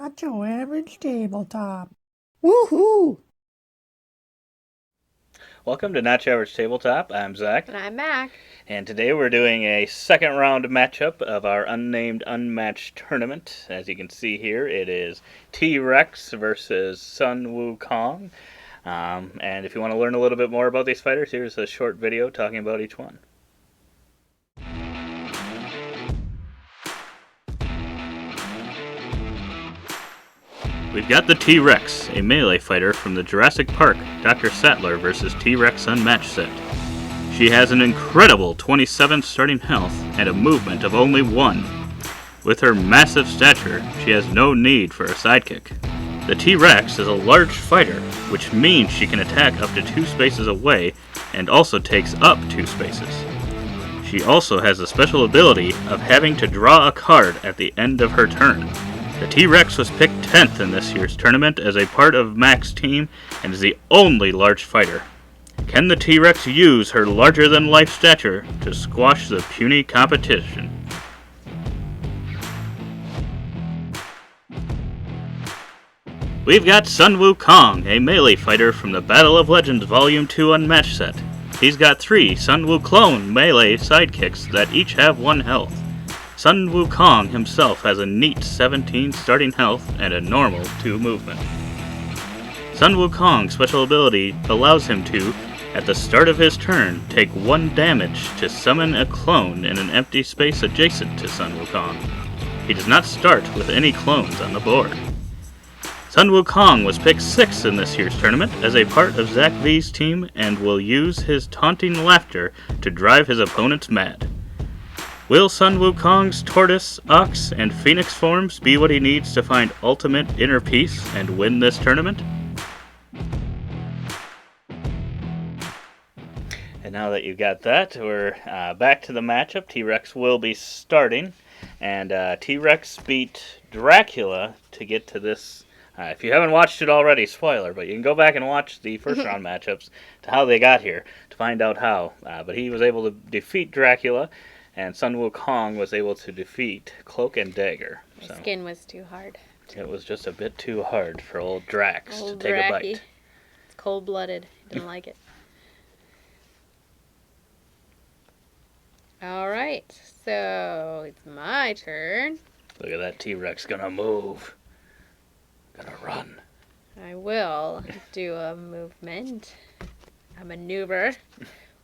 Not your average tabletop. Woohoo! Welcome to Not Your Average Tabletop. I'm Zach. And I'm Mac. And today we're doing a second round matchup of our Unnamed Unmatched Tournament. As you can see here, it is T-Rex versus Sun Wukong. And if you want to learn a little bit more about these fighters, here's a short video talking about each one. We've got the T-Rex, a melee fighter from the Jurassic Park Dr. Sattler vs. T-Rex Unmatched set. She has an incredible 27 starting health and a movement of only 1. With her massive stature, she has no need for a sidekick. The T-Rex is a large fighter, which means she can attack up to 2 spaces away and also takes up 2 spaces. She also has the special ability of having to draw a card at the end of her turn. The T-Rex was picked 10th in this year's tournament as a part of Mac's team and is the only large fighter. Can the T-Rex use her larger-than-life stature to squash the puny competition? We've got Sun Wukong, a melee fighter from the Battle of Legends Volume 2 Unmatched set. He's got 3 Sun Wukong melee sidekicks that each have 1 health. Sun Wukong himself has a neat 17 starting health and a normal 2 movement. Sun Wukong's special ability allows him to, at the start of his turn, take 1 damage to summon a clone in an empty space adjacent to Sun Wukong. He does not start with any clones on the board. Sun Wukong was picked 6th in this year's tournament as a part of Zach V's team and will use his taunting laughter to drive his opponents mad. Will Sun Wukong's tortoise, ox, and phoenix forms be what he needs to find ultimate inner peace and win this tournament? And now that you've got that, we're back to the matchup. T-Rex will be starting, and T-Rex beat Dracula to get to this. If you haven't watched it already, spoiler, but you can go back and watch the first round matchups to how they got here to find out how. But he was able to defeat Dracula, and Sun Wukong was able to defeat Cloak and Dagger. My skin was too hard. It was just a bit too hard for old Drax to take a bite. It's cold-blooded. Didn't like it. Alright, so it's my turn. Look at that T-Rex gonna move. Gonna run. I will do a movement. A maneuver.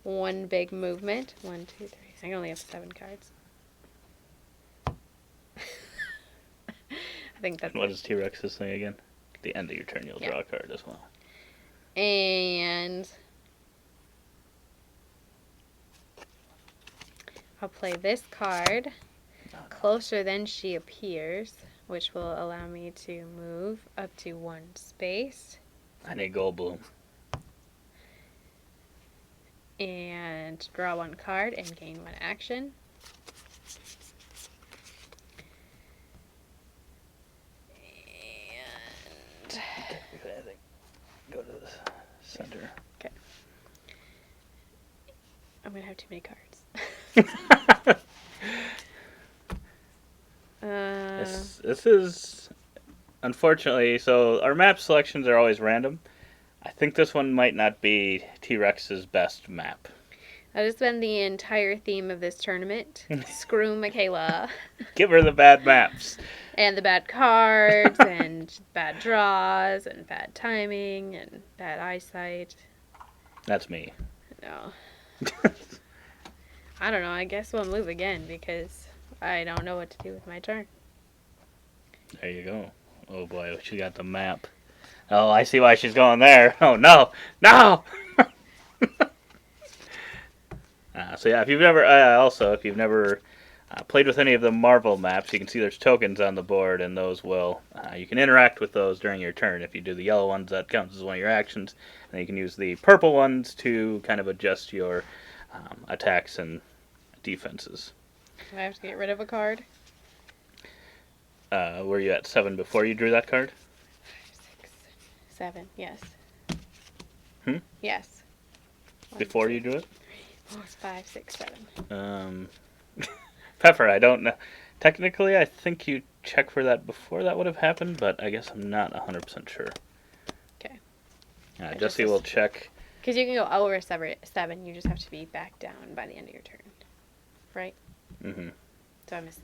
1 big movement. 1, 2, 3. I only have 7 cards. I think that's What is T-Rex's thing again? At the end of your turn, you'll draw a card as well. And I'll play this card closer than she appears, which will allow me to move up to 1 space. I need Gold Bloom. And draw 1 card and gain 1 action. And Go to the center. Okay. I'm gonna have too many cards. This is unfortunately, so our map selections are always random. I think this one might not be T-Rex's best map. That has been the entire theme of this tournament. Screw Michaela. Give her the bad maps. And the bad cards, and bad draws, and bad timing, and bad eyesight. That's me. No. I don't know. I guess we'll move again because I don't know what to do with my turn. There you go. Oh boy, she got the map. Oh, I see why she's going there. Oh, no. No! So yeah, if you've never played with any of the Marvel maps, you can see there's tokens on the board, and those will, you can interact with those during your turn. If you do the yellow ones, that counts as one of your actions. And then you can use the purple ones to kind of adjust your attacks and defenses. Do I have to get rid of a card? Were you at 7 before you drew that card? 5, 6, 7. Yes. Yes. 1, Before 2, you drew it? 3, 4, 5, 6, 7. Pepper, I don't know. Technically, I think you check for that before that would have happened, but I guess I'm not 100% sure. Okay. Jesse will check. Because you can go over 7, you just have to be back down by the end of your turn. Right? Mm-hmm. So I missed.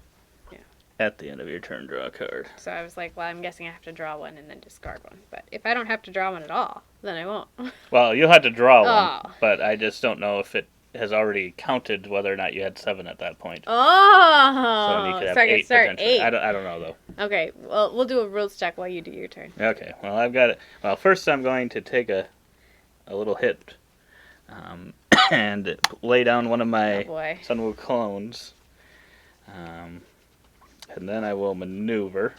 At the end of your turn, draw a card. So I was like, well, I'm guessing I have to draw one and then discard one. But if I don't have to draw one at all, then I won't. Well, you'll have to draw one, Oh. but I just don't know if it has already counted whether or not you had 7 at that point. Oh! So you could have so I 8 can start potentially. 8. I don't know, though. Okay, well, we'll do a rules check while you do your turn. Okay, well, I've got it. Well, first I'm going to take a little hit and lay down one of my Sun Wukong clones. And then I will maneuver.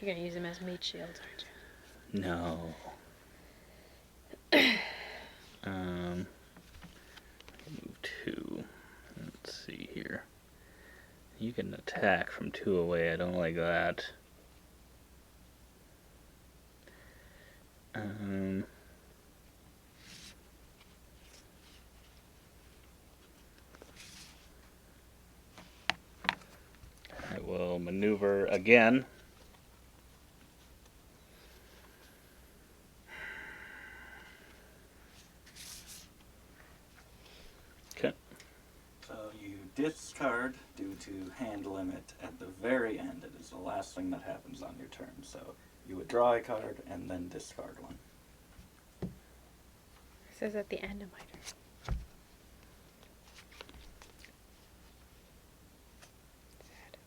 You're going to use them as meat shields, aren't you? No. Move 2. Let's see here. You can attack from 2 away. I don't like that. I will maneuver again. Okay. So you discard due to hand limit at the very end. It is the last thing that happens on your turn. So you would draw a card and then discard one. It says at the end of my turn. Sad.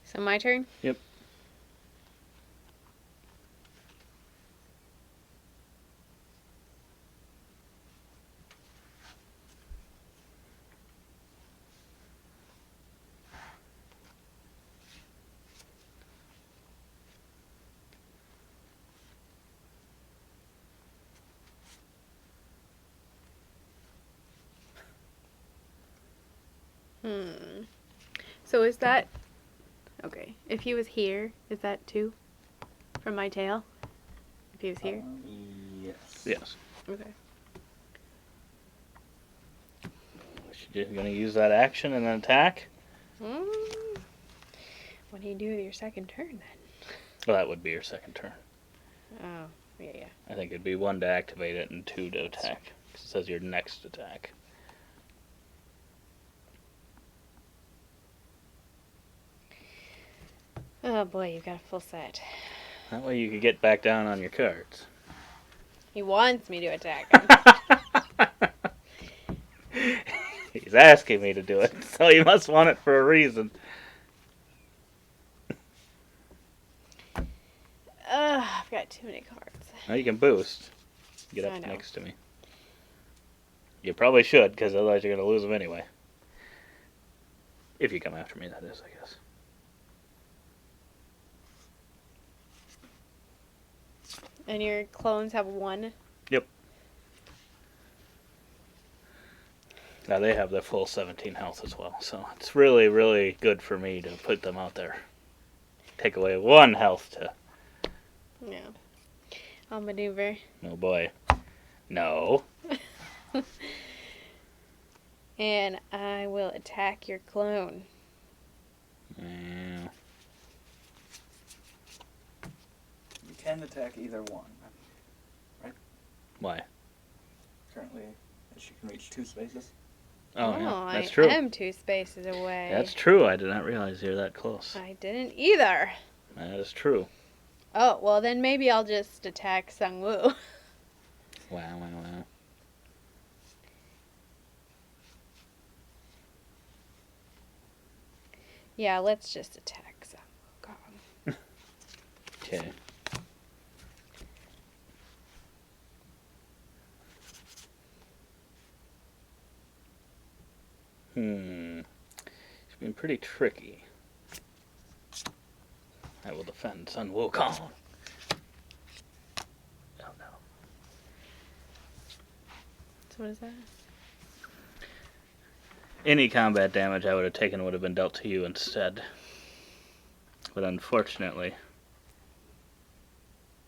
So my turn? Yep. So is that... Okay. If he was here, is that 2? From my tail? If he was here? Yes. Yes. Okay. You're going to use that action and then attack? What do you do with your second turn then? Well, that would be your second turn. Oh, yeah. I think it'd be 1 to activate it and 2 to attack. It says your next attack. Oh boy, you've got a full set. That way you could get back down on your cards. He wants me to attack him. He's asking me to do it, so he must want it for a reason. I've got too many cards. Now you can boost. Get I up know. next to me. You probably should, because otherwise you're going to lose them anyway. If you come after me, that is, I guess. And your clones have 1? Yep. Now they have their full 17 health as well, so it's really, really good for me to put them out there. Take away 1 health to... Yeah. I'll maneuver. Oh boy. No. And I will attack your clone. Yeah. You can attack either one, right? Why? Currently, she can reach 2 spaces. Oh, yeah. That's true. I am 2 spaces away. That's true. I did not realize you're that close. I didn't either. That is true. Oh, well then maybe I'll just attack Sun Wu. Wow. Yeah, let's just attack Sun Wukong. Okay. It's been pretty tricky. I will defend Sun Wukong. Oh no. So what is that? Any combat damage I would have taken would have been dealt to you instead. But unfortunately...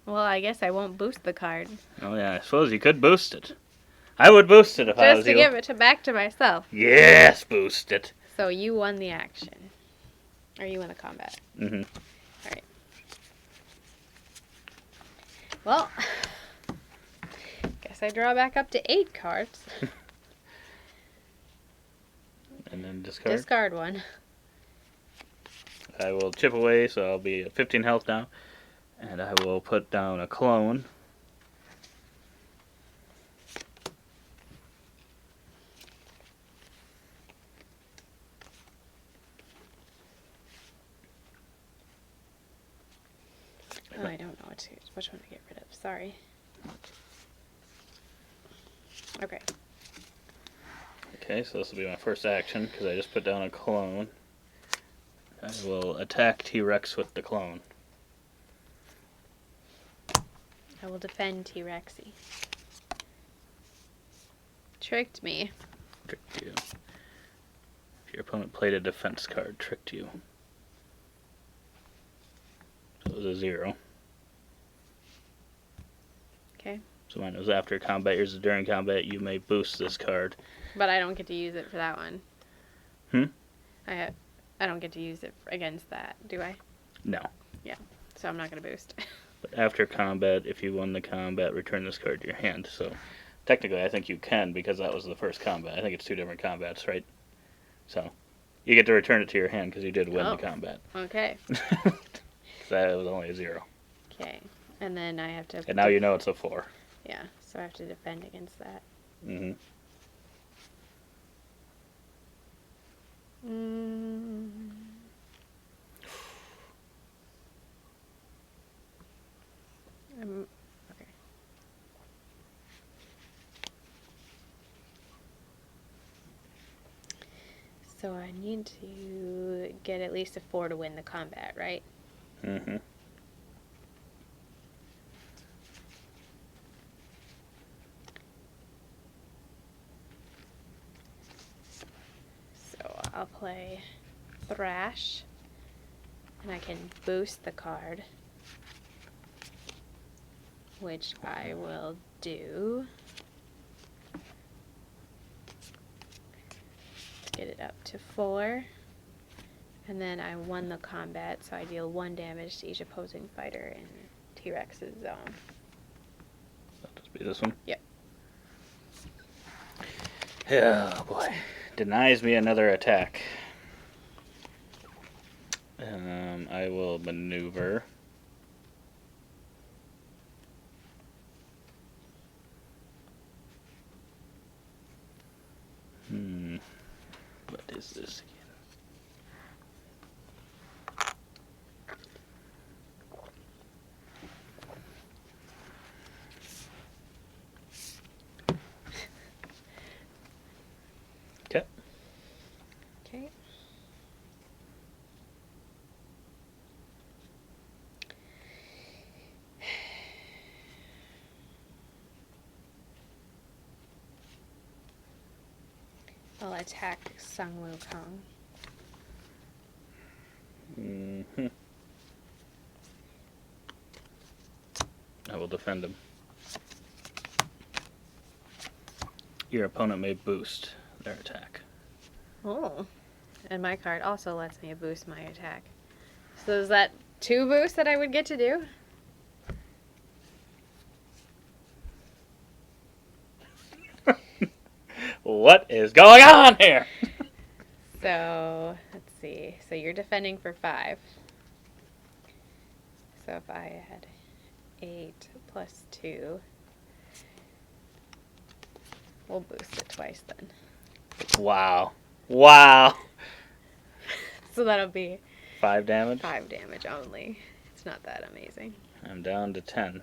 Well, I guess I won't boost the card. Oh yeah, I suppose you could boost it. I would boost it if I was Just to you. give it back to myself. Yes, boost it. So you won the action. Or you won the combat. Mm-hmm. Alright. Well, guess I draw back up to 8 cards. And then discard. Discard one. I will chip away, so I'll be at 15 health now. And I will put down a clone. Oh, I don't know which one to get rid of. Sorry. Okay. Okay, so this will be my first action, because I just put down a clone. I will attack T-Rex with the clone. I will defend T-Rexy. Tricked me. Tricked you. If your opponent played a defense card, tricked you. So it was a 0. Okay. So mine was after combat. Yours is during combat. You may boost this card. But I don't get to use it for that one. I don't get to use it against that, do I? No. Yeah. So I'm not going to boost. But after combat, if you won the combat, return this card to your hand. So technically, I think you can, because that was the first combat. I think it's 2 different combats, right? So you get to return it to your hand because you did win the combat. Okay. That was only a 0. Okay. And then I have to... And now you know it's a 4. Yeah. So I have to defend against that. Mm-hmm. Okay. So I need to get at least a 4 to win the combat, right? Mm-hmm. So I'll play Thrash, and I can boost the card, which I will do. Get it up to 4. And then I won the combat, so I deal 1 damage to each opposing fighter in T-Rex's zone. That'll just be this one? Yep. Oh boy. Denies me another attack. I will maneuver. What is this again? Okay. Okay. I'll attack Sun Wukong. Mm-hmm. I will defend him. Your opponent may boost their attack. Oh. And my card also lets me boost my attack. So is that 2 boosts that I would get to do? What is going on here? So, let's see. So you're defending for 5. So if I had 8 plus 2, we'll boost it twice then. Wow. Wow. So that'll be 5 damage? 5 damage only. It's not that amazing. I'm down to 10.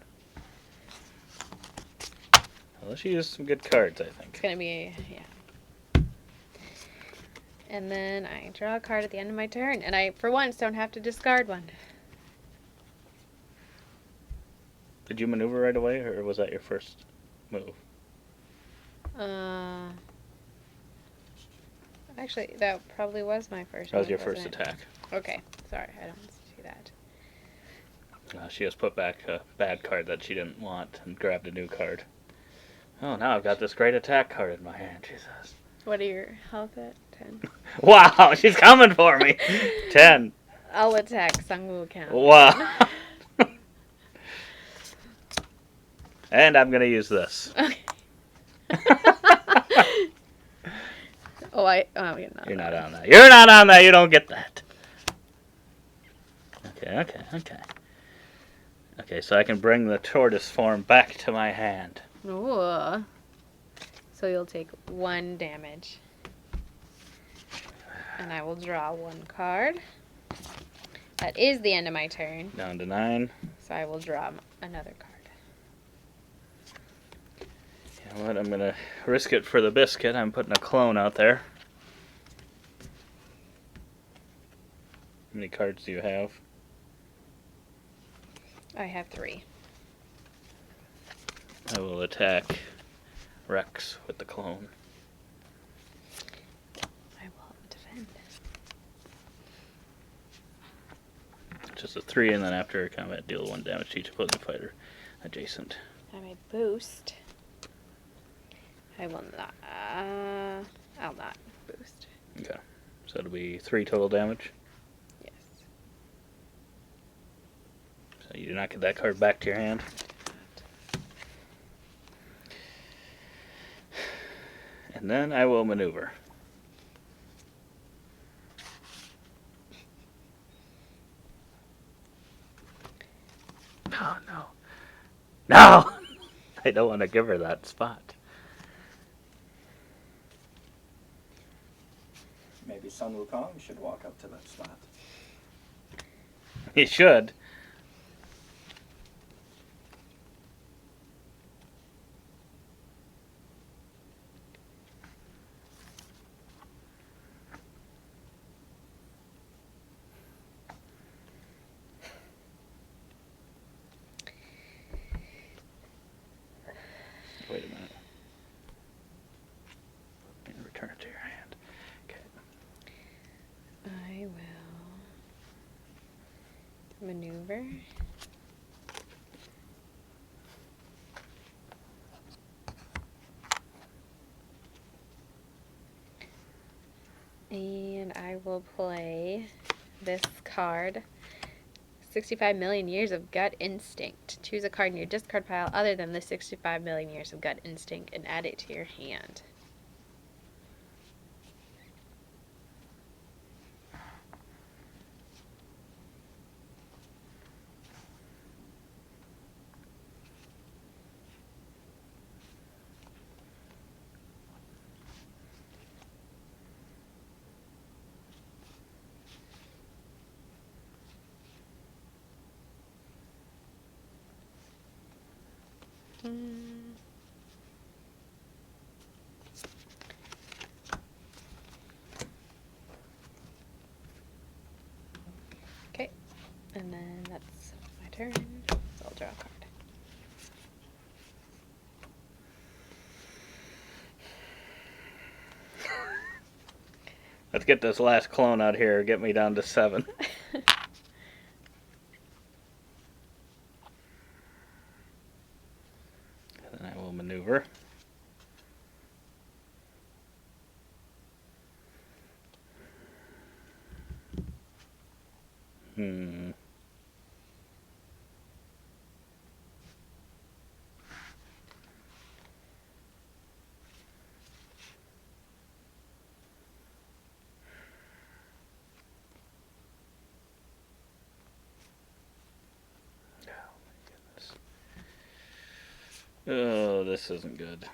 Well, she used some good cards, I think. It's gonna be, yeah. And then I draw a card at the end of my turn, and I, for once, don't have to discard one. Did you maneuver right away, or was that your first move? I Actually, that probably was my first That was move, your first wasn't it? attack. Okay, sorry, I don't see that. She just put back a bad card that she didn't want and grabbed a new card. Oh, now I've got this great attack card in my hand. Jesus. What are your health at? 10. Wow, she's coming for me. 10. I'll attack Sun Wukong. Wow. And I'm going to use this. Okay. Oh, you're not. You're not on that. You're not on that. You don't get that. Okay. Okay, so I can bring the tortoise form back to my hand. Ooh. So you'll take 1 damage. And I will draw 1 card. That is the end of my turn. Down to 9. So I will draw another card. You know what? I'm going to risk it for the biscuit. I'm putting a clone out there. How many cards do you have? I have 3. I will attack Rex with the clone. I will defend. Just a 3, and then after combat, deal 1 damage to each opposing fighter adjacent. I may boost. I will not. I'll not boost. Okay. So it'll be 3 total damage. Yes. So you do not get that card back to your hand. And then I will maneuver. Oh, no. No! I don't want to give her that spot. Maybe Sun Wukong should walk up to that spot. He should. Wait a minute. And return it to your hand. Okay. I will maneuver. And I will play this card. 65 million years of gut instinct. Choose a card in your discard pile other than the 65 million years of gut instinct and add it to your hand. Okay, and then that's my turn, so I'll draw a card. Let's get this last clone out here. Get me down to 7. And then I will maneuver. Oh, this isn't good.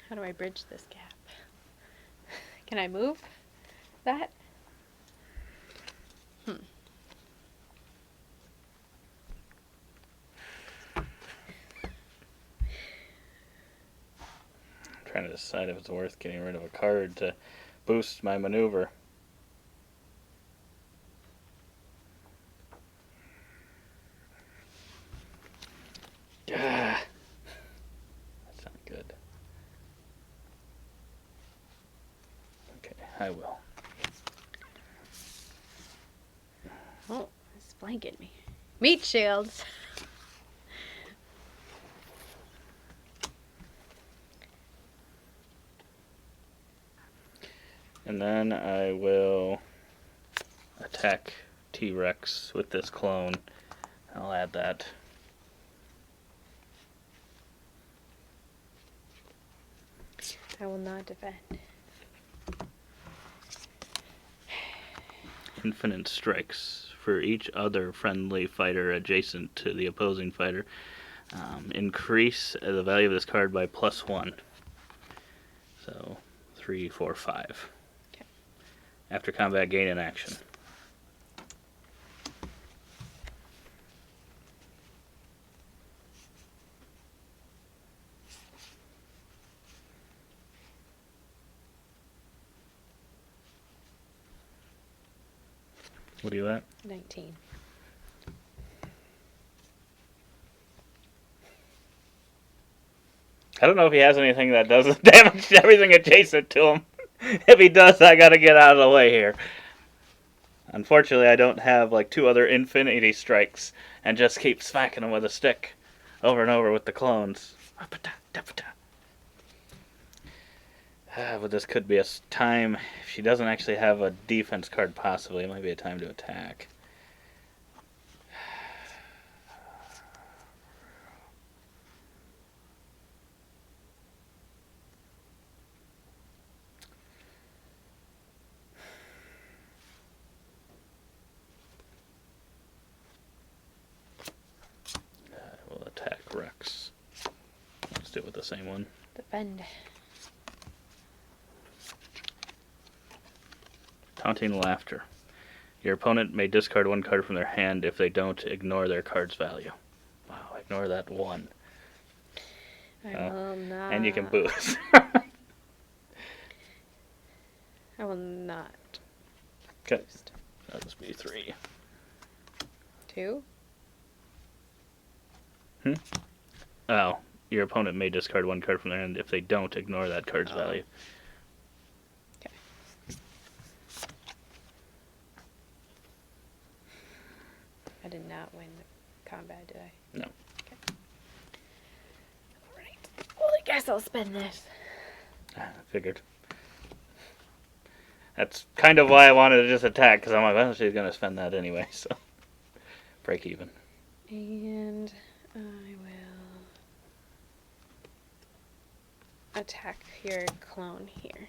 How do I bridge this gap? Can I move that? I'm trying to decide if it's worth getting rid of a card to boost my maneuver. I will. Oh, it's blanking me. Meat shields. And then I will attack T-Rex with this clone. I'll add that. I will not defend. Infinite strikes for each other friendly fighter adjacent to the opposing fighter. Increase the value of this card by +1. So 3, 4, 5. Okay. After combat, gain an action. What are you at? 19. I don't know if he has anything that does damage to everything adjacent to him. If he does, I gotta get out of the way here. Unfortunately, I don't have like 2 other infinity strikes and just keep smacking him with a stick over and over with the clones. But this could be a time, if she doesn't actually have a defense card possibly, it might be a time to attack. I will attack Rex. Let's do it with the same one. Defend. Taunting Laughter. Your opponent may discard 1 card from their hand. If they don't, ignore their card's value. Wow, ignore that 1. I will not. And you can boost. I will not. Okay. That'll just be 3. 2? Oh, your opponent may discard 1 card from their hand. If they don't, ignore that card's value. Okay. I did not win the combat, did I? No. Okay. Alright. Well, I guess I'll spend this. I figured. That's kind of why I wanted to just attack, because I'm like, well, she's going to spend that anyway, so. Break even. And I will attack your clone here.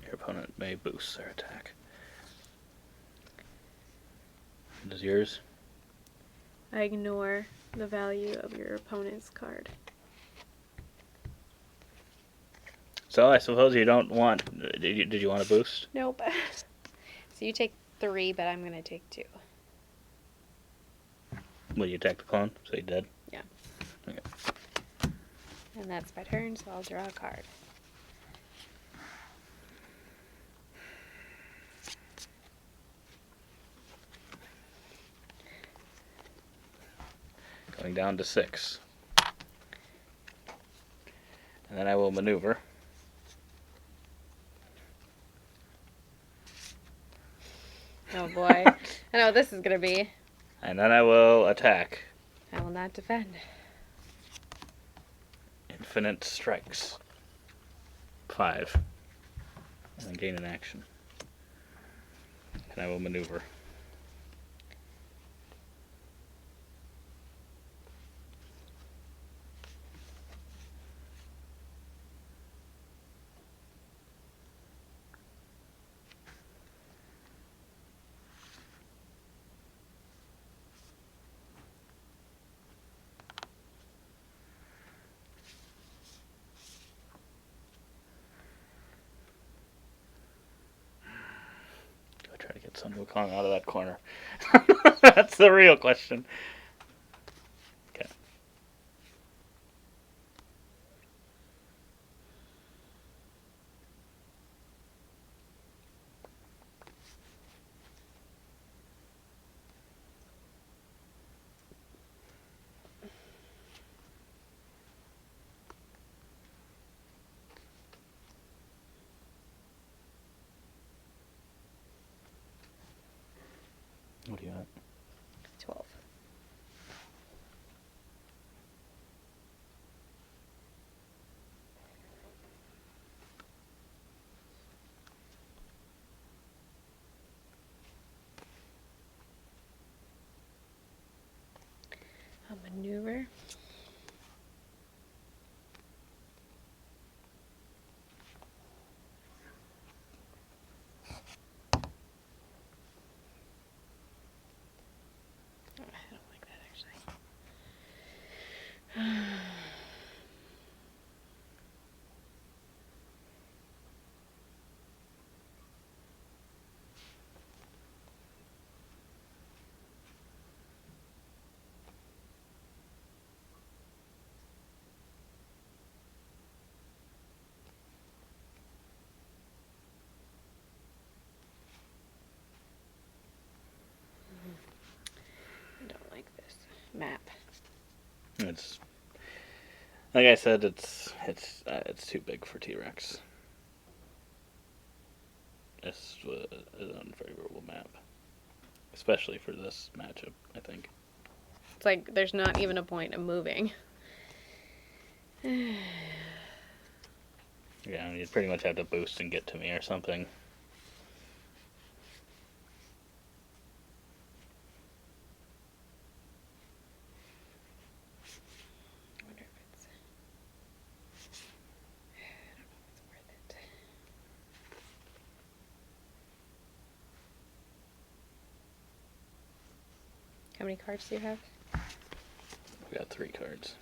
Your opponent may boost their attack. What is yours? I ignore the value of your opponent's card. So I suppose you don't want... Did you want a boost? Nope. So you take 3, but I'm going to take 2. Will you attack the clone? So you dead? Yeah. Okay. And that's my turn, so I'll draw a card. Going down to 6. And then I will maneuver. Oh boy. I know what this is going to be. And then I will attack. I will not defend. Infinite strikes. 5. And then gain an action. And I will maneuver. Try to get Sun Wukong out of that corner. That's the real question. Okay. What do you have? 12. A maneuver. Oh, I don't like that actually. I don't like this map. It's like I said. It's too big for T-Rex. It's an unfavorable map, especially for this matchup. I think. It's like there's not even a point of moving. Yeah, you'd pretty much have to boost and get to me or something. I wonder if it's. I don't know if it's worth it. How many cards do you have? We got 3 cards.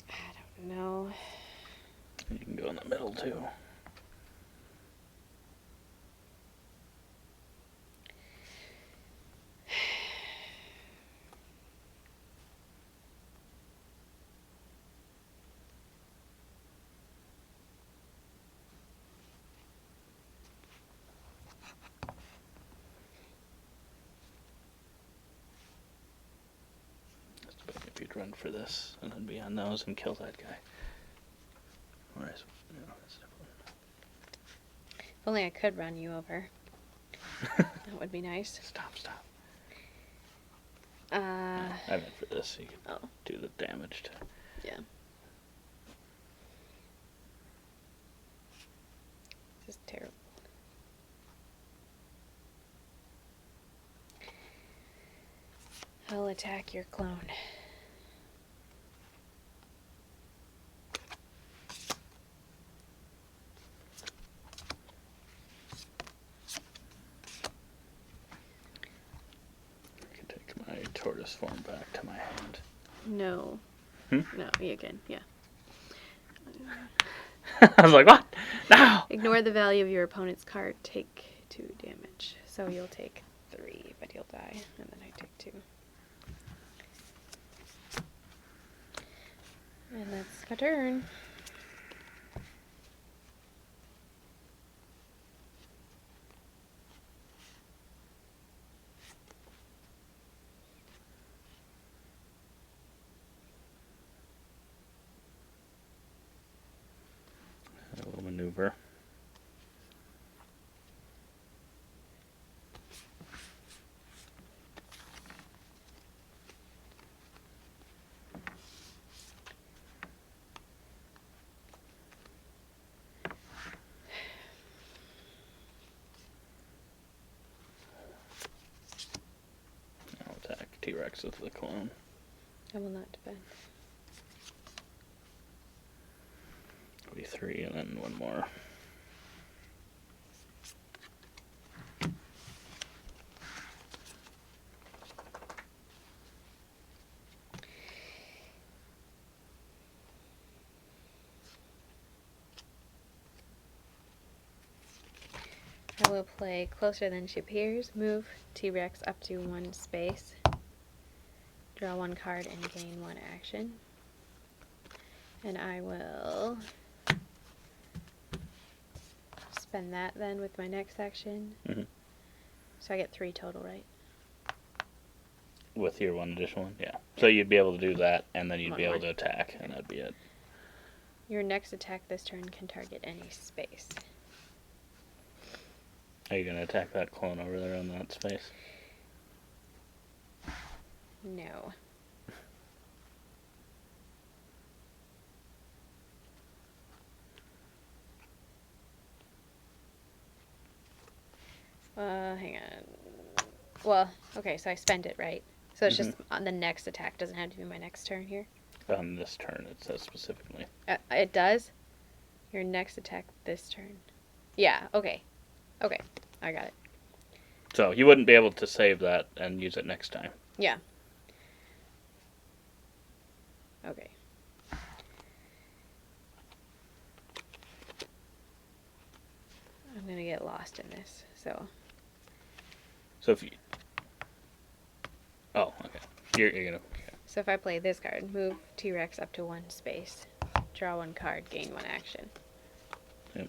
I don't know. You can go in the middle too. If you'd run for this and then be on those and kill that guy. Whereas, that's If only I could run you over. That would be nice. Stop. Uh, I meant for this, so you can oh, do the damage to. yeah. This is terrible. I'll attack your clone. I can take my tortoise form back to my hand. No. Hmm? No, you can, yeah. I was like, what? No! Ignore the value of your opponent's card. Take 2 damage. So you'll take 3, but you'll die. And then I take 2. And that's my turn. A little maneuver. I'll attack T-Rex with the clone. I will not defend. It'll be 3 and then 1 more. I will play Closer Than She Appears. Move T-Rex up to 1 space. Draw 1 card and gain 1 action. And I will spend that then with my next action. Mhm. So I get 3 total, right? With your 1 additional one? Yeah. So you'd be able to do that, and then you'd One be able more. to attack, and that'd be it. Your next attack this turn can target any space. Are you going to attack that clone over there on that space? No. Hang on. Well, okay, so I spend it, right? So it's just on the next attack. Doesn't have to be my next turn here. On this turn, it says specifically. It does? Your next attack this turn. Yeah, okay. Okay, I got it. So you wouldn't be able to save that and use it next time. Yeah. Okay. I'm gonna get lost in this, so. So if you... Oh, okay. You're going to... Okay. So if I play this card, move T-Rex up to 1 space, draw 1 card, gain 1 action. Yep.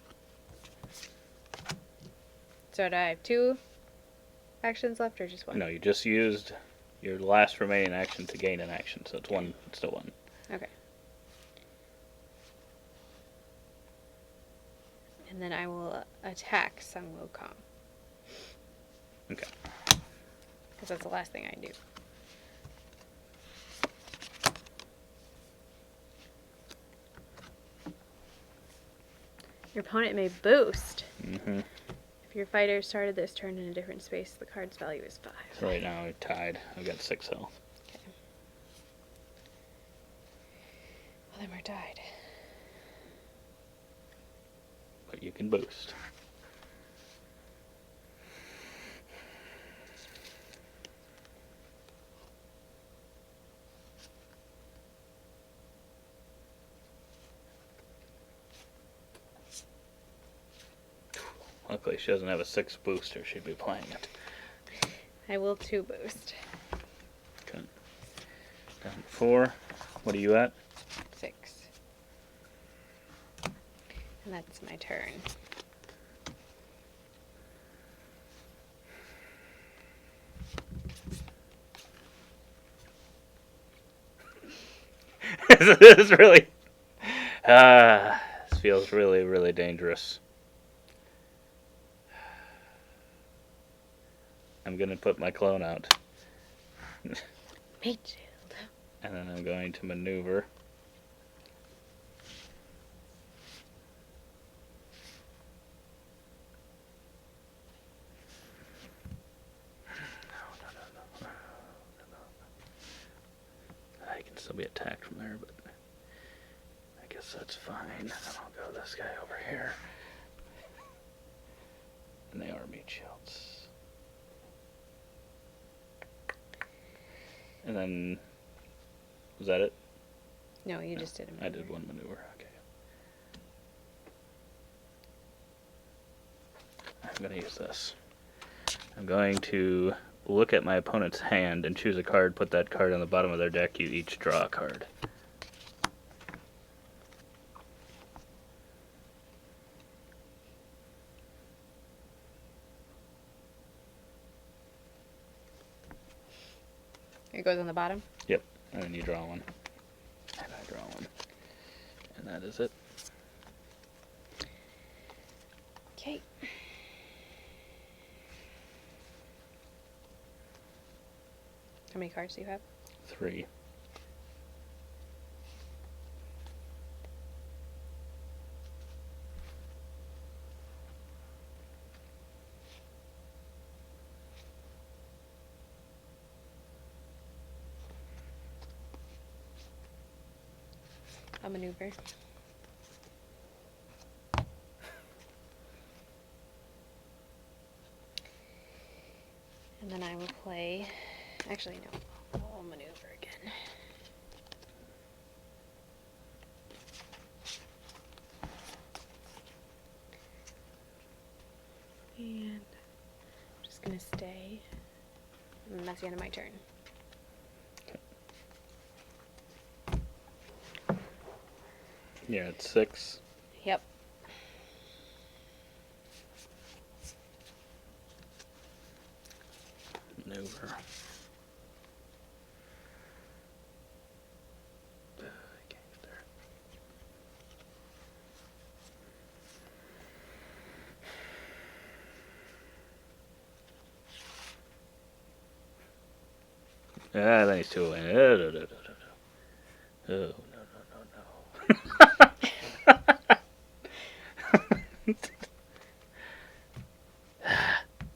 So do I have 2 actions left or just 1? No, you just used your last remaining action to gain an action, so it's one. It's still 1. Okay. And then I will attack Sun Wukong. Okay. Because that's the last thing I do. Your opponent may boost. Mm-hmm. If your fighter started this turn in a different space, the card's value is 5. So right now we're tied. I've got 6 health. Okay. Well, then we're tied. But you can boost. Luckily she doesn't have a 6 booster. She'd be playing it. I will 2 boost. Okay. Down to 4. What are you at? 6. And that's my turn. This is really... this feels really, really dangerous. I'm going to put my clone out. Mage shield. And then I'm going to maneuver. I can still be attacked from there, but I guess that's fine. And I'll go this guy over here. And they are meat shields. And then, was that it? No, you just did a maneuver. I did 1 maneuver, okay. I'm going to use this. I'm going to look at my opponent's hand and choose a card, put that card on the bottom of their deck, you each draw a card. It goes on the bottom? Yep, and then you draw 1. And I draw 1. And that is it. Okay. How many cards do you have? 3. A maneuver. And then I will play... Actually, no. I'll maneuver again. And I'm just going to stay. And that's the end of my turn. Yeah, it's 6. Yep. Maneuver. Can't get there. Then he's 2 away. Oh, no.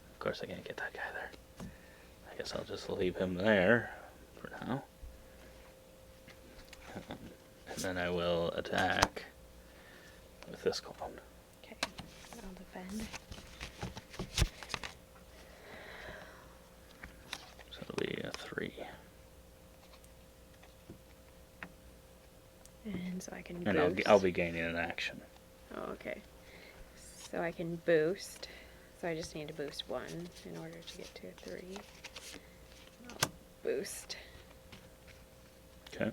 Of course I can't get that guy there. I guess I'll just leave him there for now. And then I will attack with this clone. Okay, I'll defend. So it'll be a 3. And so I can boost. And I'll be gaining an action. Oh, okay. So I can boost. So I just need to boost 1 in order to get to a 3. I'll boost. Okay.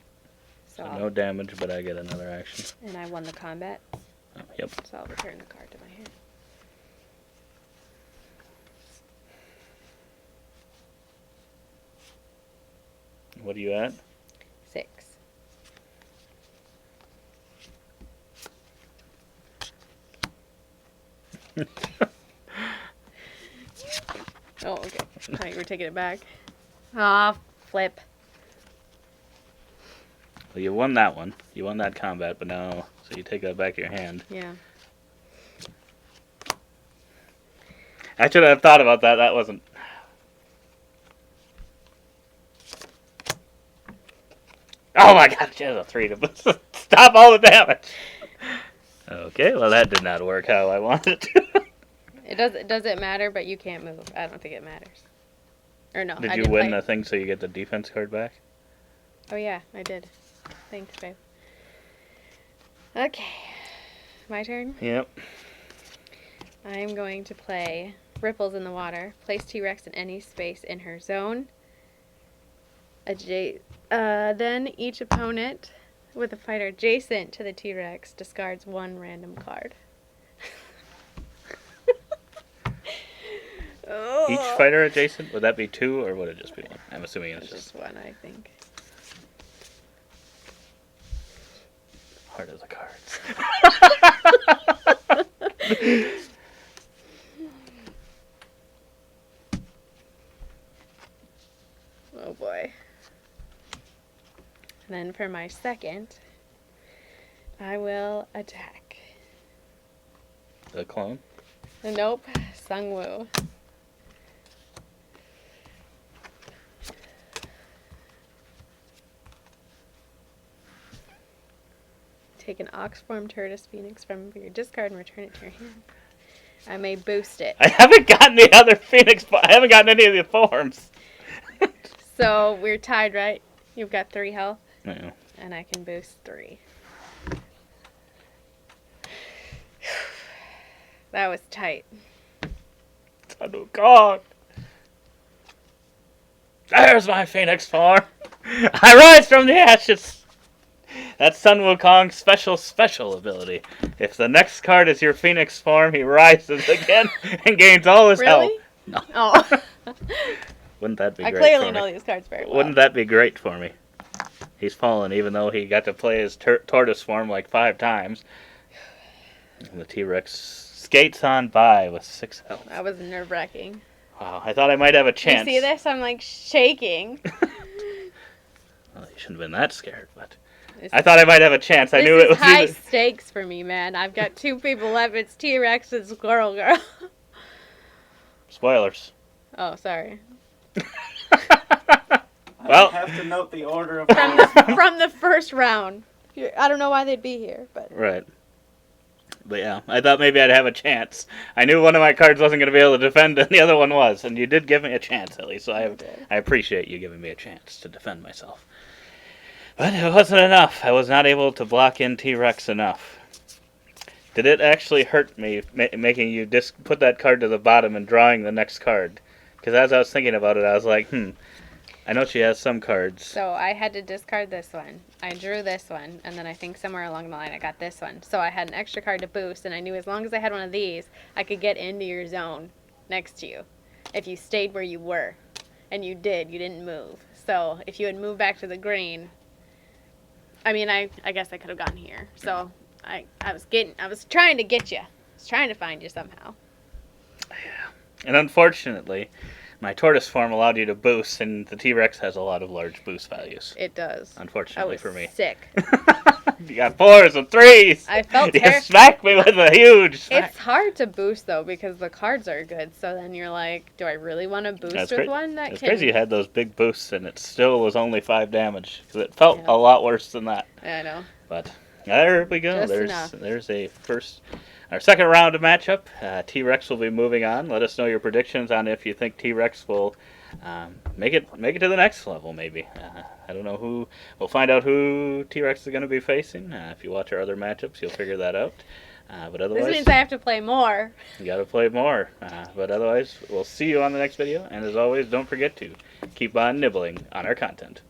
So No damage, but I get another action. And I won the combat. Oh, yep. So I'll return the card to my hand. What are you at? 6. Oh, okay. I thought you were taking it back. Ah, flip. Well, you won that one. You won that combat, but now, so you take that back to your hand. Yeah. I should have thought about that. That wasn't. Oh my god, she has a 3 to stop all the damage. Okay, well that did not work how I wanted it to. It doesn't matter, but you can't move. I don't think it matters. Or no, Did I you didn't win play. the thing so you get the defense card back? Oh yeah, I did. Thanks, babe. Okay. My turn? Yep. I'm going to play Ripples in the Water. Place T-Rex in any space in her zone. Then each opponent with a fighter adjacent to the T-Rex discards 1 random card. Oh. Each fighter adjacent? Would that be 2 or would it just be 1? I'm assuming it's just 1, I think. Heart of the cards. Oh boy. And then for my second, I will attack. The clone? Nope, Sun Wukong. Take an Oxform Turtus Phoenix from your discard and return it to your hand. I may boost it. I haven't gotten the other Phoenix. I haven't gotten any of the forms. So we're tied, right? You've got 3 health. Yeah. And I can boost 3. That was tight. Sun Wukong. There's my Phoenix form. I rise from the ashes. That's Sun Wukong's special ability. If the next card is your Phoenix form, he rises again and gains all his health. Really? No. Oh. Wouldn't that be I great clearly for know me? these cards very well. Wouldn't that be great for me? He's fallen, even though he got to play his tortoise form like 5 times. And the T-Rex skates on by with 6 health. That was nerve-wracking. Wow, I thought I might have a chance. You see this? I'm like shaking. Well, you shouldn't have been that scared, but I thought I might have a chance. I knew it was high either... stakes for me, man. I've got 2 people left. It's T-Rex and Squirrel Girl. Spoilers. Oh, sorry. Well, I have to note the order of From the first round. I don't know why they'd be here, but right. But yeah, I thought maybe I'd have a chance. I knew one of my cards wasn't going to be able to defend, and the other one was. And you did give me a chance, at least. So I appreciate you giving me a chance to defend myself. But it wasn't enough. I was not able to block in T-Rex enough. Did it actually hurt me making you put that card to the bottom and drawing the next card? Because as I was thinking about it, I was like, I know she has some cards. So I had to discard this one. I drew this one, and then I think somewhere along the line I got this one. So I had an extra card to boost, and I knew as long as I had one of these, I could get into your zone next to you if you stayed where you were. And you did. You didn't move. So if you had moved back to the green, I mean, I guess I could have gotten here. So I was trying to get you. I was trying to find you somehow. And unfortunately, my tortoise form allowed you to boost, and the T-Rex has a lot of large boost values. It does. Unfortunately I for me. was sick. You got 4s and 3s. I felt You terrible. smacked me with a huge smack. It's hard to boost though because the cards are good. So then you're like, do I really want to boost That's with crazy. one that It's can? crazy you had those big boosts and it still was only 5 damage because it felt Yeah. a lot worse than that. I know. But there we go. Just There's enough. there's our second round of matchup. T-Rex will be moving on. Let us know your predictions on if you think T-Rex will make it to the next level. Maybe I don't know who. We'll find out who T-Rex is going to be facing. If you watch our other matchups, you'll figure that out. But otherwise, This means I have to play more. you got to play more. But otherwise, we'll see you on the next video. And as always, don't forget to keep on nibbling on our content.